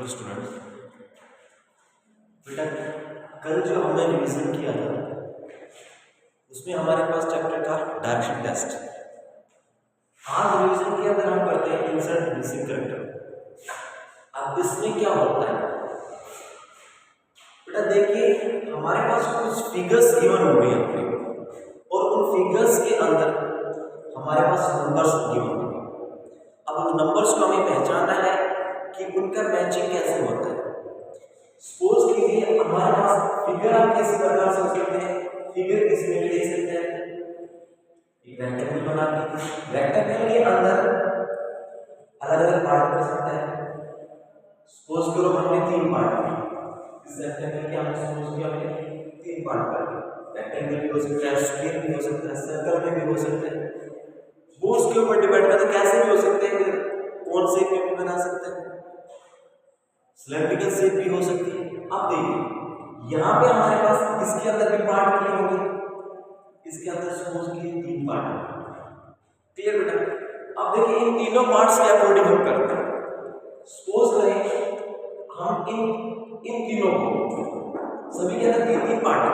Hello students, बेटा कल जो हमने रिवीजन किया था उसमें हमारे पास चैप्टर था डायरेक्शन टेस्ट। आज रिवीजन के अंदर हम करते हैं इंसर्ट मिसिंग कैरेक्टर। अब इसमें क्या होता है बेटा, देखिए हमारे पास कुछ फिगर्स गिवन हो गए और उन फिगर्स के अंदर हमारे पास नंबर्स गिवन हो गए। अब उन नंबर्स को हमें पहचानना है कि उनका मैचिंग कैसे होता है। सपोज कीजिए हमारे पास फिगर आप किस प्रकार से हो सकते हैं, फिगर इसमें ले सकते हैं एक रेक्टेंगल बना के, रेक्टेंगल के अंदर अलग अलग पार्ट कर सकते हैं। सपोज करो हमने 3 पार्ट किए, इस रेक्टेंगल के हमने सपोज किया हमने 3 पार्ट कर दिए। रेक्टेंगल भी हो सकता है, स्क्वायर भी हो सकता है, सर्कल में भी हो सकता है। वो उसके ऊपर डिपेंड करता है कैसे भी हो सकते हैं, कौन से शेप में बना सकते हैं, सिलेंड्रिकल शेप भी हो सकती है। अब देखिए यहाँ पे हमारे पास इसके अंदर भी पार्ट किए होंगे, इसके अंदर सपोज किए 3 पार्ट। क्लियर बेटा? अब देखिए इन तीनों पार्ट्स के अकॉर्डिंग हम करते हैं। सपोज करें हम इन तीनों को सभी के अंदर 3 पार्ट है।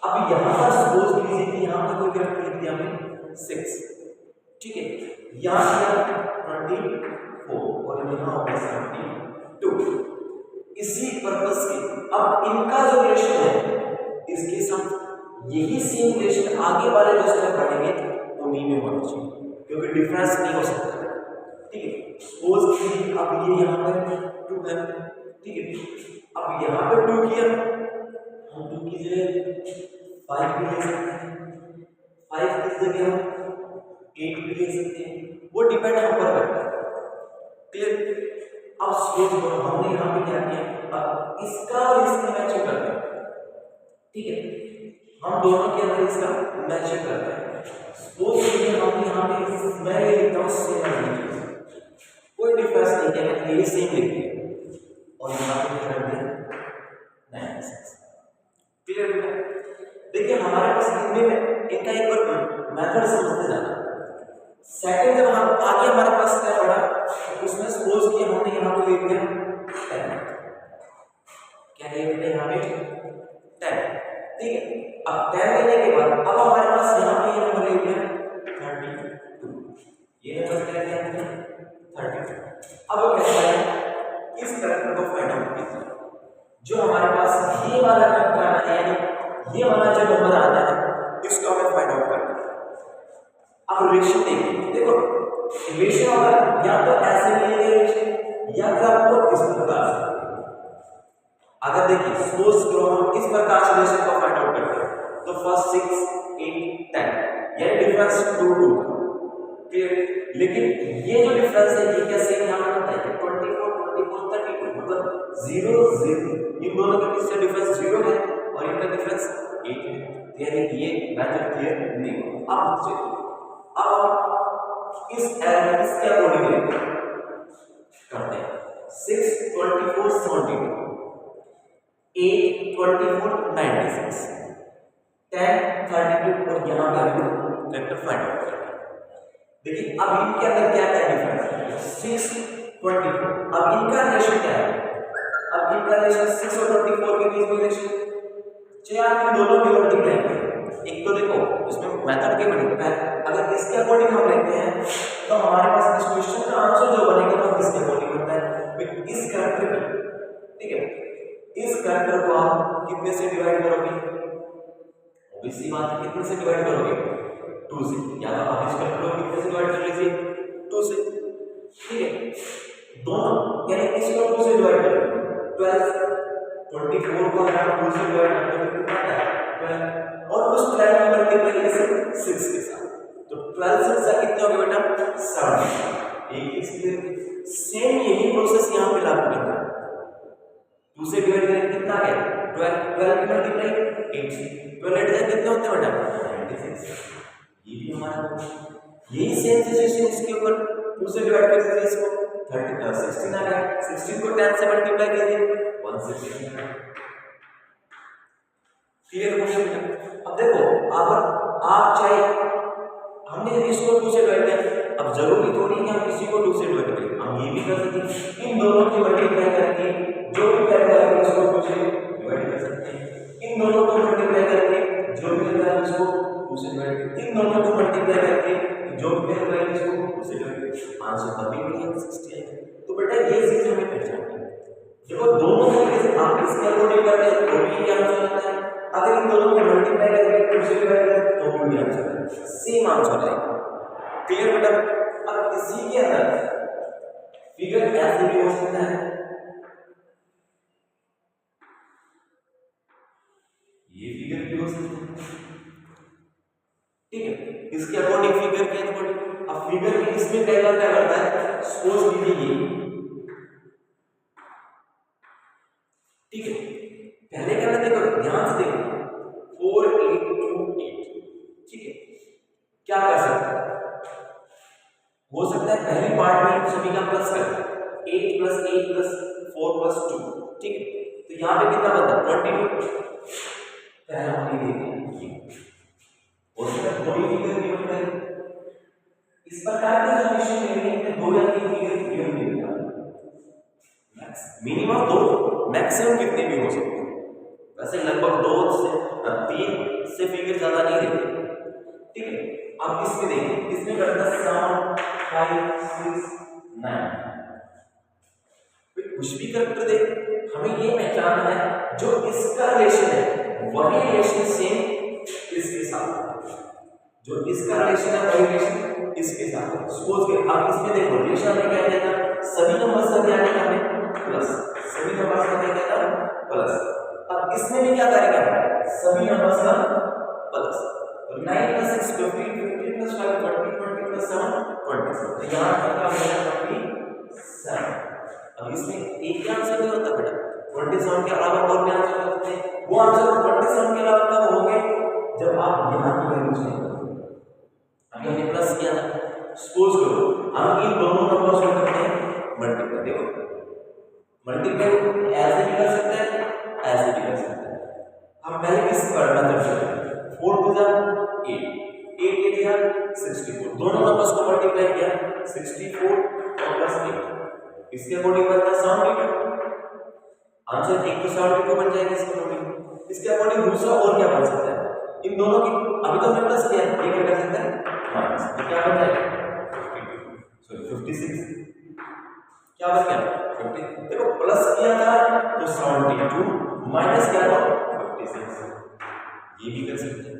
अब यहाँ पर सपोज कीजिए कि यहाँ पर कोई कैरेक्टर लिख दिया हमने 6, ठीक है, यहाँ 24 और यहाँ होगा 72। इसी पर्पस के अब इनका जो रिलेशन है इसके साथ यही सेम रिलेशन आगे वाले जो स्टेप पढ़ेंगे उन्हीं में होना चाहिए, क्योंकि डिफरेंस नहीं हो सकता। ठीक है, सपोज कि अब ये यहाँ पर 2 है, ठीक है, अब यहाँ पर 2 किया, हम 2 की जगह 5 भी ले सकते हैं, 5 की जगह हम 8 भी ले सकते हैं, वो डिपेंड हम पर करता है। क्लियर? अब सपोज करो हमने यहाँ पे क्या किया, अब इसका और इसका मैचिंग करते हैं, ठीक है, हम दोनों के अंदर इसका मैचिंग करते हैं। सपोज कीजिए हम यहाँ पे मैं ये लिखता हूँ 7, कोई डिफरेंस नहीं है, यही सेम लिख दिया और यहाँ पे क्या कर दिया 96। क्लियर बेटा? देखिए हमारे पास हिंदी में इनका एक बार मेथड समझते जाना। सेकंड जब हम आगे हमारे पास क्या पड़ा तो उसमें सपोज किया हमने यहाँ पे लिख दिया 10, क्या लिख दिया यहाँ पे 10, ठीक है। अब 10 लेने के बाद अब हमारे पास यहाँ पे ये नंबर लिख दिया 32, ये नंबर क्या लिया हमने 32। अब कैसे है इस कैरेक्टर को फाइंड आउट कीजिए। जो हमारे पास ये वाला कैरेक्टर आना है, यानी ये वाला जो नंबर आता है इसको हमें फाइंड आउट करना है। अब रिलेशन देखिए, देखो रिलेशन होगा या तो ऐसे लिए रिलेशन या फिर आपको इस प्रकार से। अगर देखिए सपोज करो हम इस प्रकार से रिलेशन को फाइंड आउट करते हैं तो फर्स्ट 6 8 10 ये डिफरेंस 2 क्लियर। लेकिन ये जो डिफरेंस है ये कैसे यहाँ पर होता है 24 32 मतलब 0 0, इन दोनों के बीच से डिफरेंस 0 है और इनका डिफरेंस 8 है, यानी कि ये मैथड क्लियर नहीं होगा। अब चलिए अब इस एलिमेंट्स के अकॉर्डिंग करते हैं 6 24 72, 8 24 96, 10 32 और यहाँ पे हम वेक्टर फाइंड आउट करते हैं। देखिए अब इनके अंदर क्या क्या डिफरेंस है 6 24, अब इनका रिलेशन क्या है, अब इनका रिलेशन 6 और 24 के बीच में रिलेशन चाहे आप इन दोनों के मल्टीप्लाई करें। एक तो देखो इसमें मेथड के बने, अगर इसके अकॉर्डिंग हम लेते हैं तो हमारे पास इस क्वेश्चन का आंसर जो बनेगा वो किसके अकॉर्डिंग बनता है, इस कैरेक्टर का। ठीक है, इस कैरेक्टर को आप कितने से डिवाइड करोगे, ऑब्वियसली बात है कितने से डिवाइड करोगे 2 से, या तो आप इस कैरेक्टर को कितने से डिवाइड कर लीजिए 2 से, ठीक है, दोनों यानी इसको 2 से डिवाइड करोगे 12, 24 को अगर आप 2 से डिवाइड करोगे तो कितना आता है 12 और उस 12 को मल्टीप्लाई करें 6 के साथ तो 12 से कितने हो गए बेटा 70। एक इसलिए सेम यही प्रोसेस यहाँ पे लागू करना है। 2 से डिवाइड करें कितना आ गया 12 की मल्टीप्लाई 8 से 12 8 से कितने होते हैं बेटा 96। ये भी हमारा यही सेम सिचुएशन इसके ऊपर 2 से डिवाइड कर दीजिए इसको 16 आ गया, 16 को 10 से मल्टीप्लाई कीजिए 116। क्लियर हो गया बेटा? अब देखो अगर आप चाहे हमने इसको 2 से डिवाइड किया, अब जरूरी थोड़ी है हम इसी को 2 से डिवाइड करें, हम ये भी कर सकते हैं इन दोनों की मल्टीप्लाई करके जो भी करता है उसको दूसरे डिवाइड कर सकते हैं। इन दोनों को मल्टीप्लाई करके जो भी करता है उसको दूसरे डिवाइड, इन दोनों को मल्टीप्लाई करके जो भी करता है उसको दूसरे डिवाइड। आंसर तभी मिलेगा 60 आएगा। तो बेटा ये चीज हमें पहचाननी है। देखो दोनों तरीके से आप इसके अकॉर्डिंग करते हैं तो भी आंसर आता है, अगर इन दोनों को मल्टीप्लाई करके दूसरे डिवाइड करें तो भी आंसर आएगा, सेम आंसर आएगा। क्लियर बेटा? अब इसी के अंदर फिगर ऐसे भी हो सकता है, ये फिगर भी हो सकता है, ठीक है, इसके अकॉर्डिंग फिगर के अकॉर्डिंग। अब फिगर के इसमें पहला क्या करता है, सपोज कीजिए ये, ठीक है, पहले क्या करते हैं, ध्यान से देखो 4 8 2 8, ठीक है, क्या कर सकते हैं, हो सकता है पहली पार्ट में सभी का प्लस कर 8 + 8 + 4 + 2, ठीक है, तो यहाँ पे कितना बनता है 22, पहला हमने दे दिया, हो सकता है दो ही फिगर गिवन करें। इस प्रकार की जो क्वेश्चन लेने में 2 या 3 फिगर गिवन मिल गया, मिनिमम 2, मैक्सिमम कितने भी हो सकते हैं, वैसे लगभग 2 से 3 से फिगर ज्यादा नहीं देते, ठीक है। अब इसमें देखिए, इसमें करता है 7 5 6 9, कुछ भी करके दे, हमें ये पहचानना है जो इसका रिलेशन है वही रिलेशन सेम इसके साथ, जो इसका रिलेशन है वही रिलेशन इसके साथ। सपोज के अब इसमें देखो रिलेशन हमें क्या दिया था, सभी नंबर्स का क्या दिया हमें प्लस, सभी नंबर्स का क्या दिया था प्लस। अब इसमें भी क्या करेगा, सभी नंबर्स का प्लस, तो 9 + 6 15 15 + 5 20 20 + 7 27, तो यहाँ तक का होगा 27। अब इसमें एक ही आंसर नहीं होता बेटा, 27 के अलावा और भी आंसर हो सकते हैं, वो आंसर 27 के अलावा कब होंगे, जब आप यहाँ की वैल्यू चेंज करोगे। अभी हमने प्लस किया था, सपोज करो हम इन दोनों नंबर्स को करते हैं मल्टीप्लाई, देखो मल्टीप्लाई ऐसे भी कर सकते हैं ऐसे भी कर सकते हैं। हम पहले किस पर मेथड से 4 × 8 8 8 या 64, दोनों नंबर्स को मल्टीप्लाई किया 64 और +8, इसके अकॉर्डिंग बनता है 72, आंसर एक तो 72 बन जाएगा इसके अकॉर्डिंग। इसके अकॉर्डिंग दूसरा और क्या बन सकता है, इन दोनों की अभी तो हमने प्लस किया है, ये क्या कर सकते हैं माइनस, तो क्या बन जाएगा 56, क्या बन गया 50, देखो प्लस किया था तो 72, माइनस किया था 56, ये भी कर सकते हैं।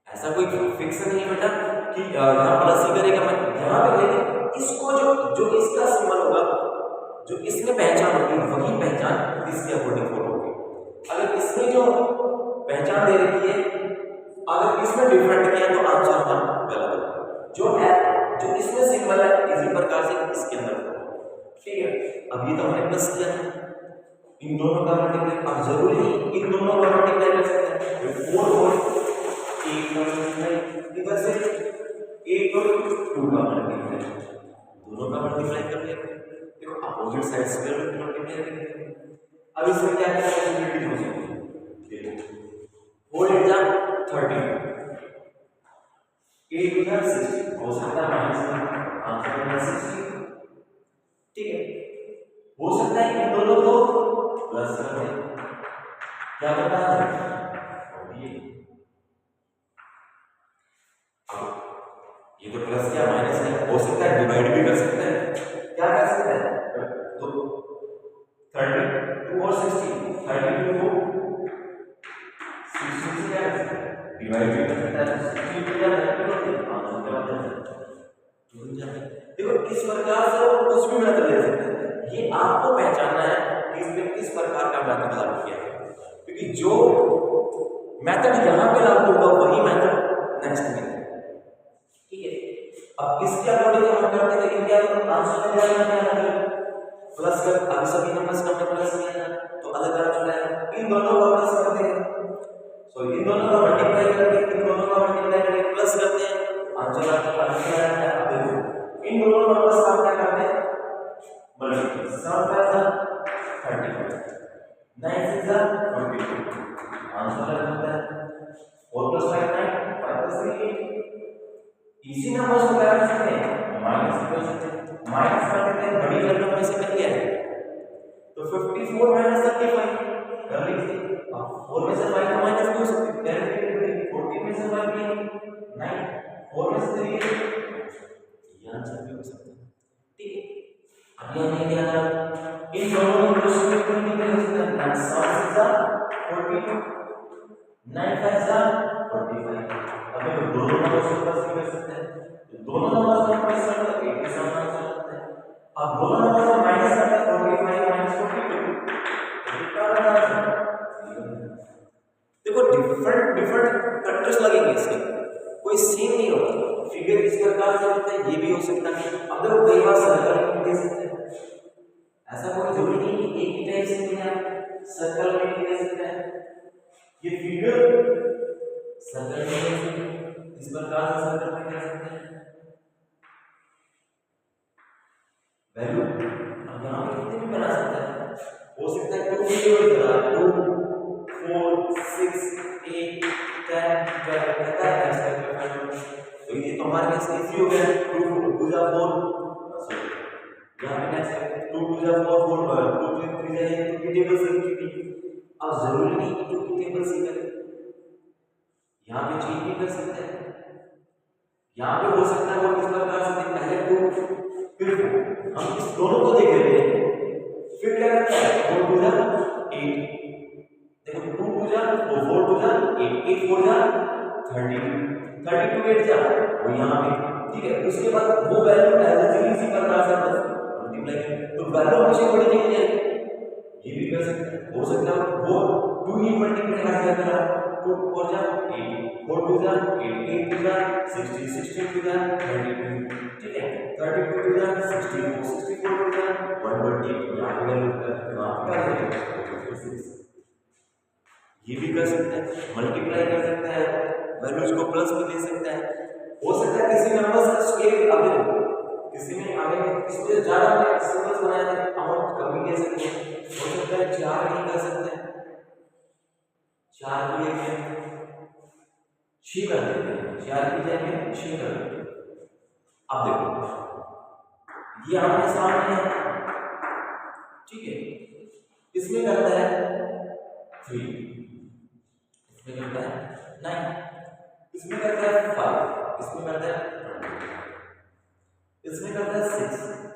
ऐसा कोई फिक्स नहीं है बेटा कि यहाँ प्लस ही करेगा, मैं यहाँ पे लेकिन इसको जो इसका सिंबल होगा, जो इसमें पहचान होगी वही पहचान इसके अकॉर्डिंग फॉलो होगी। अगर इसमें जो पहचान दे रखी है, अगर इसमें डिफरेंट किया तो आंसर हमारा गलत होगा, जो है जो इसमें सिंबल है इसी प्रकार से इसके अंदर, ठीक है। अभी तो हमने प्लस किया था, इन दोनों का मल्टीप्लाई, अब जरूरी नहीं इन दोनों का मल्टीप्लाई कर सकते हैं, 4 और 8 का मल्टीप्लाई, इधर से 8 और 2 का मल्टीप्लाई, दोनों का मल्टीप्लाई कर लिया, देखो अपोजिट साइड्स पे मल्टीप्लाई करेंगे। अब इसमें क्या क्या पॉसिबिलिटी हो सकती है, देखो 4 × 30, 8 × 60, हो सकता है माइनस आंसर में 60, ठीक है। हो सकता है इन दोनों को प्लस कर दें, क्या बता है ये तो प्लस क्या माइनस है, हो सकता है डिवाइड भी कर सकते हैं, क्या कर सकते हैं, तो 32 और 60, 32 को 60 से क्या कर सकते हैं डिवाइड भी कर सकते हैं, 60 को क्या आंसर क्या बता है। देखो किस प्रकार से कुछ भी मेथड ले सकते हैं, ये आपको पहचानना है कि इसमें किस प्रकार का मेथड लागू किया है, क्योंकि जो मेथड यहाँ पे लागू होगा वही मेथड नेक्स्ट में, ठीक है। अब इसके अकॉर्डिंग हम करते हैं, लेकिन क्या आंसर में जाएगा प्लस कर, अभी सभी नंबर्स का प्लस किया था तो अलग आंसर आएगा, इन दोनों का प्लस कर देंगे, सॉरी इन दोनों का मल्टीप्लाई करके इन दोनों का मल्टीप्लाई करके प्लस करते हैं, आंसर आपका आंसर आता है। अब देखो इन दोनों नंबर्स का क्या करते हैं मल्टीप्लाई, 7 × 35, 9 × 6 = 42, आंसर आ जाता है 4 + 5 9, 5 + 3 8। इसी नंबर्स को क्या कर सकते हैं माइनस कर सकते हैं, माइनस करते हैं बड़ी रकम में 4 में से 5 तो माइनस भी हो सकती है, 14 में से 5 भी 9, 4 में से 3 ये आंसर भी हो सकता है। ठीक है, अभी हमने क्या करा, इन दोनों क्वेश्चन में कोई नहीं कर सकता, 9 7 से 42, 9 5 से 45। अब देखो दोनों नंबर से प्लस कर सकते हैं, तो दोनों नंबर से प्लस करते हैं 8 के साथ आंसर आता है। अब दोनों नंबर से माइनस करते हैं 45 42, कितना बना है। देखो डिफरेंट कंट्रीज लगेंगे इसके, कोई सेम नहीं होगा, फिगर इस प्रकार से होता है, ये भी हो सकता है। अब देखो कई बार सर्कल में दे सकते हैं, ऐसा कोई जरूरी नहीं कि एक ही टाइप से नहीं, सर्कल में भी दे सकते हैं। ये फिगर सर्कल में इस प्रकार से सर्कल में दे सकते हैं वैल्यू। अब यहाँ पे कितने भी बना सकते हैं, हो सकता है 2 फिगर बना 2 4 6 8 10 12 कहता है ऐसा। तो ये तो हमारे पास इजी हो गया, 2 2 जा 4 सॉरी यहाँ पे नेक्स्ट 2 2 जा 4 4 2 3 3 जाए 2 की टेबल से की। अब जरूरी नहीं कि 2 की टेबल से करें, यहाँ पे चेंज भी कर सकते हैं। यहाँ पे हो सकता है वो किस प्रकार से देख, पहले 2 फिर 4, हम इस दोनों को देख लेते हैं, फिर क्या करता है 4 2 जा 8, देखो 2 2 जा 4 2 जा 8 8 4 जा 32 32 8 जा वो यहाँ पे। ठीक है, उसके बाद वो वैल्यू एज इसी प्रकार से मल्टीप्लाई, तो वैल्यू हमेशा बड़ी नहीं है, ये भी कर सकते हैं। हो सकता है वो 2 ही मल्टीप्लाई कर दिया, 2 4 जा 8 4 2 जा 8 8 2 जा 60 16 2 जा 32। ठीक है, 32 2 जा 64 64 2 जा 120, यहाँ पे वैल्यू ये भी कर सकते हैं, मल्टीप्लाई कर सकते हैं, वैल्यूज को प्लस भी दे सकते हैं। हो सकता है किसी नंबर का स्केल आगे किसी में आगे इसमें ज्यादा सिंबल्स बनाए थे, अमाउंट कम भी दे सकते हैं। हो सकता है 4 भी कर सकते हैं, 4 भी लेके 6 कर देते हैं, 4 की जगह 6 कर देते हैं। अब देखो ये आमने सामने है, ठीक है, इसमें करता है 3, इसमें करता है 9, इसमें करता है 5, इसमें करता है 20, इसमें करता है 6।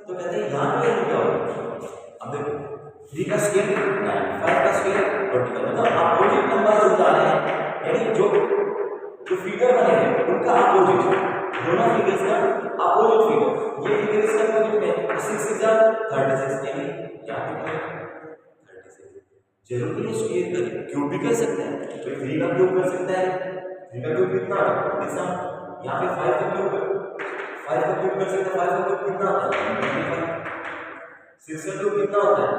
तो कहते हैं यहाँ पे क्या होगा, अब देखो 3 का स्केल 9, 5 का स्केल 20, मतलब अपोजिट नंबर जो जा रहे हैं, यानी जो फिगर बने हैं उनका अपोजिट, दोनों फिगर्स का अपोजिट फिगर, ये फिगर इसका अपोजिट में 6 6 जा 36, यानी यहाँ पे 36। जरूरी है स्क्वायर करें, क्यूब भी कर सकते हैं, तो 3 का क्यूब कर सकते हैं, 3 का क्यूब कितना है 27, यहाँ पे 5 का क्यूब कर सकते हैं, 5 का क्यूब कितना आता है 25, 6 का क्यूब कितना होता है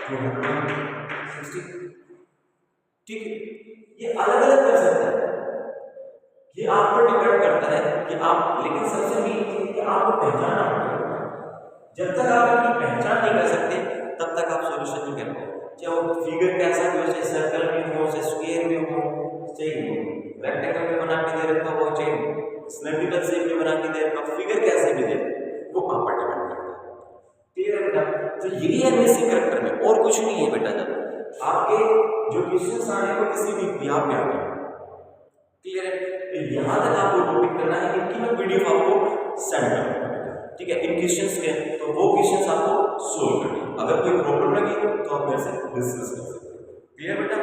260। ठीक है, ये अलग अलग कर सकते हैं, ये आप पर डिपेंड करता है कि आप, लेकिन सबसे मेन चीज कि आपको पहचानना होगा। जब तक आप अपनी पहचान नहीं कर सकते तब तक आप सॉल्यूशन नहीं कर पाओगे, चाहे वो फिगर कैसा भी हो, चाहे सर्कल में हो, चाहे स्क्वायर में हो, चाहे रेक्टेंगल में बना के दे रखा हो, चाहे सिलेंड्रिकल शेप में बना के दे रखा हो, फिगर कैसे भी दे, वो आप पर डिपेंड करता है। क्लियर है बेटा? तो यही है बेसिक कैरेक्टर में, और कुछ नहीं है बेटा। जब आपके जो क्वेश्चंस आने को किसी भी बिहाफ में आए, क्लियर है? तो यहाँ तक आपको नोटिस करना है, इनकी मैं पीडीएफ आपको सेंड करूँगा, ठीक है, इन क्वेश्चंस के, तो वो क्वेश्चंस आपको सोल्व करने। अगर कोई प्रॉब्लम लगी तो आप मेरे से डिस्कस कर सकते हैं। क्लियर बेटा?